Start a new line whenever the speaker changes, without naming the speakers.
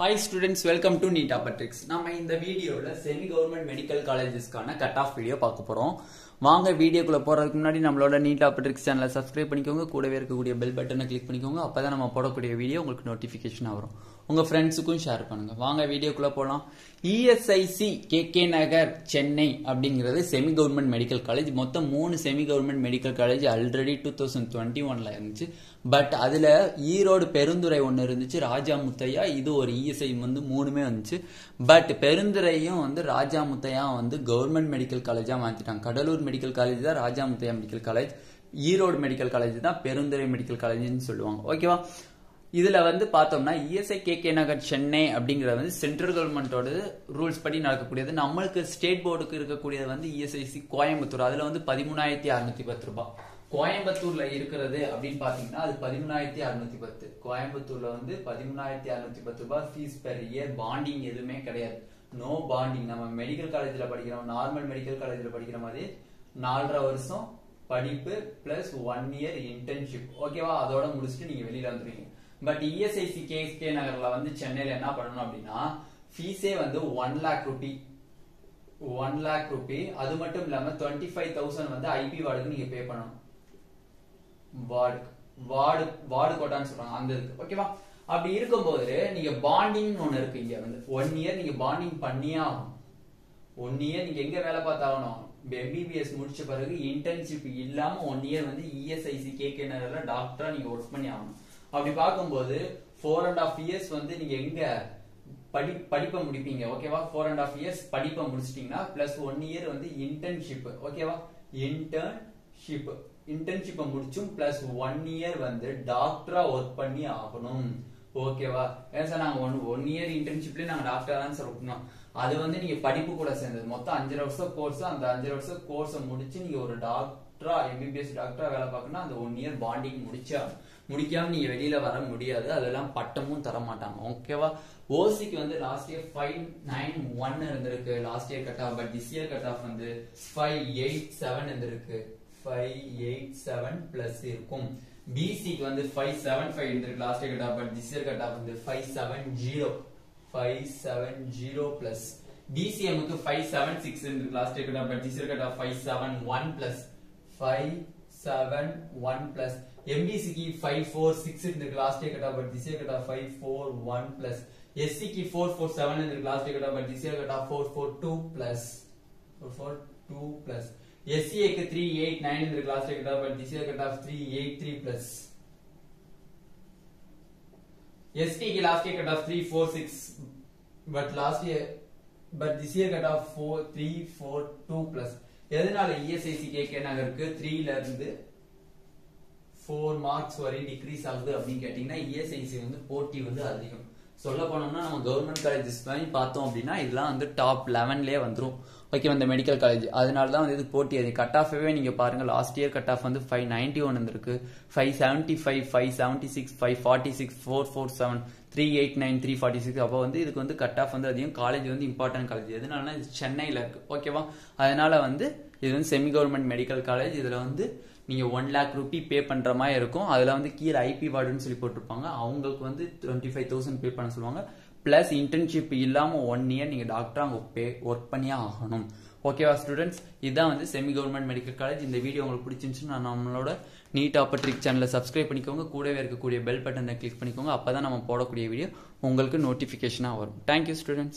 Hi students, welcome to Neet Tricks. நம்ம இந்த வீடியோல செமி கவர்மெண்ட் மெடிக்கல் காலேஜஸ்க்கான கட் ஆஃப் வீடியோ பார்க்க போறோம். வாங்க வீடியோக்குள்ள போறதுக்கு முன்னாடி நம்மளோட Neet Tricks சேனலை சப்ஸ்கிரைப் பண்ணிக்கோங்க. கூடவே இருக்கக்கூடிய பெல் பட்டனை கிளிக் பண்ணிக்கோங்க. அப்பதான் நம்ம போடக்கூடிய வீடியோ உங்களுக்கு நோட்டிபிகேஷன் வரும். உங்க ஃப்ரெண்ட்ஸுக்கும் ஷேர் பண்ணுங்க. வாங்க வீடியோக்குள்ள போலாம். ESIC KK நகர் சென்னை அப்படிங்கிறது செமி கவர்மெண்ட் மெடிக்கல் காலேஜ். மொத்தம் 3 semi government medical college already 2021ல இருந்துச்சு. பட் அதுல ஈரோடு பெருந்துறை ஒன்னு இருந்துச்சு, ராஜா முத்தையா, இது ஒரு ESI வந்து 3மே வந்துச்சு. பட் பெருந்துறையும் வந்து ராஜா முத்தையா வந்து கவர்மெண்ட் மெடிக்கல் காலேஜா மாத்திட்டாங்க. கடலூர் மெடிக்கல் காலேஜ் தான் Raja Muthiah medical college, Erode medical college தான் பெருந்துறை மெடிக்கல் காலேஜ்னு சொல்லுவாங்க. ஓகேவா? இதுல வந்து பார்த்தோம்னா ESI KK நகர் சென்னை அப்படிங்கறது வந்து சென்ட்ரல் கவர்மெண்டோட ரூல்ஸ் படி நடக்கக்கூடியது. நம்மளுக்கு ஸ்டேட் போர்டுக்கு இருக்கக்கூடியது வந்து ESIC கோயம்புத்தூர். அதுல வந்து 13,610 ரூபாய். கோயம்புத்தூர்ல இருக்கிறது அப்படின்னு பாத்தீங்கன்னா அது 13,610. கோயம்புத்தூர்ல வந்து 13,610 ரூபாய் ஃபீஸ் பெர் இயர். பாண்டிங் எதுவுமே கிடையாது, நோ பாண்டிங். நம்ம மெடிக்கல் காலேஜ்ல படிக்கிறோம், நார்மல் மெடிக்கல் காலேஜ்ல படிக்கிற மாதிரி 4.5 வருஷம் படிப்பு பிளஸ் 1 இயர் இன்டர்ன்ஷிப். ஓகேவா? அதோட முடிச்சுட்டு நீங்க வெளியில வந்துருவீங்க. பட் ESIC KK நகர்ல வந்து சென்னையில என்ன பண்ணணும் அப்படின்னா ஃபீஸே வந்து 1 lakh ரூபி. 1 lakh Ruby. அது மட்டும் இல்லாம 25,000 வந்து ஐபி வார்டுக்கு நீங்க பே பண்ணணும். வார்டு கோட்டான்னு சொல்றாங்க அந்த இருக்கு. ஓகேவா? அப்படி இருக்கும்போது நீங்க பாண்டிங் ஒண்ணு இருக்கு. இங்க வந்து 1 இயர் நீங்க பாண்டிங் பண்ணியே ஆகணும். 1 இயர் நீங்க எங்க வேலை பார்த்தாகணும், MBBS முடிச்ச பிறகு இன்டர்ன்ஷிப் இல்லாம 1 இயர் வந்து ESIC KK நகர்ல டாக்டரா நீங்க ஒர்க் பண்ணி ஆகணும். அப்படி பார்க்கும்போது 4.5 இயர்ஸ் வந்து நீங்க எங்க படிப்பை முடிப்பீங்க. ஓகேவா? 4.5 இயர்ஸ் படிப்பை முடிச்சிட்டீங்கன்னா பிளஸ் 1 இயர் வந்து இன்டர்ன்ஷிப். ஓகேவா? இன்டர்ன்ஷிப்பை முடிச்சும் பிளஸ் 1 இயர் வந்து டாக்டரா ஒர்க் பண்ணி ஆகணும். ஓகேவா? ஏன் சார் நாங்க 1 இயர் இன்டர்ன்ஷிப்லயே நாங்க டாக்டரா தான் சார் ஒர்க். அது வந்து நீங்க படிப்பு கூட சேர்ந்தது. மொத்தம் 5 வருஷம் கோர்ஸ். அந்த 5 வருஷம் கோர்ஸை முடிச்சு நீங்க ஒரு டாக்டரா MBBS டாக்டரா வேலை பார்க்கணும்னா அந்த 1 இயர் பாண்டிங் முடிக்காம நீங்க வெளியில வர முடியாது. அதெல்லாம் பட்டமும் தர மாட்டாங்க. ஓகேவா? ஓசிக்கு வந்து லாஸ்ட் இயர் 591 இருந்திருக்கு last year cut off. But this year cut off வந்து 587 இருந்திருக்கு. 587 பிளஸ் இருக்கும். பிசிக்கு வந்து 575 இருந்திருக்கு last year cut off. But this year cut off வந்து 570 பிளஸ். DCMக்கு 576 இருந்திருக்கு last year cut off. But this year cut off 571 plus. 571 plus. MBCக்கு 546 இருந்திருக்கு last year cut off. But this year cut off 541 plus. SCக்கு 447 இருந்திருக்கு last year cut off. But this year cut off 442 plus. 442 plus. SCAக்கு 389 இருந்திருக்கு last year cut off. But this year cut off 383 plus. STக்கு last year cut off 346 but this year cut off 342 plus. எதனால ESIC KK நகருக்கு 3ல இருந்து 4 marks வரை degrees ஆகுது அப்படின்னு கேட்டீங்கன்னா ESIC வந்து போட்டி வந்து அதிகம். சொல்ல போனோம்னா நம்ம கவர்மெண்ட் காலேஜஸ் பார்த்தோம் அப்படின்னா இதெல்லாம் வந்து டாப் 11லயே வந்துரும். ஓகே, இந்த மெடிக்கல் காலேஜ். அதனாலதான் வந்து இது போட்டி அதிகம். கட் ஆஃபே நீங்க பாருங்க, லாஸ்ட் இயர் கட் ஆஃப் வந்து 591 இருந்திருக்கு, 575, 576, 546, 447, 389, 346. அப்போ வந்து இதுக்கு வந்து கட் ஆஃப் வந்து அதிகம். காலேஜ் வந்து இம்பார்ட்டன்ட் காலேஜ். எதனாலனா இது சென்னையில இருக்கு. ஓகேவா? அதனால வந்து இது வந்து செமி கவர்மெண்ட் மெடிக்கல் காலேஜ். இதுல வந்து நீங்க 1 lakh ரூபி பே பண்ற மாதிரி இருக்கும். அதுல வந்து கீழே ஐபி வார்டுன்னு சொல்லி போட்டிருப்பாங்க. அவங்களுக்கு வந்து 25,000 பே பண்ண சொல்லுவாங்க. பிளஸ் இன்டர்ன்ஷிப் இல்லாம 1 இயர் நீங்க டாக்டரா அங்க ஒர்க் பண்ணியே ஆகணும். ஓகேவா ஸ்டூடெண்ட்ஸ்? இதுதான் வந்து செமி கவர்மெண்ட் மெடிக்கல் காலேஜ். இந்த வீடியோ உங்களுக்கு பிடிச்சிருந்துச்சுன்னா நம்மளோட நீட் ட்ரிக்ஸ் சேனலை சப்ஸ்கிரைப் பண்ணிக்கோங்க. கூடவே இருக்கக்கூடிய பெல் பட்டனை கிளிக் பண்ணிக்கோங்க. அப்பதான் நம்ம போடக்கூடிய வீடியோ உங்களுக்கு நோட்டிபிகேஷனா வரும். Thank you students.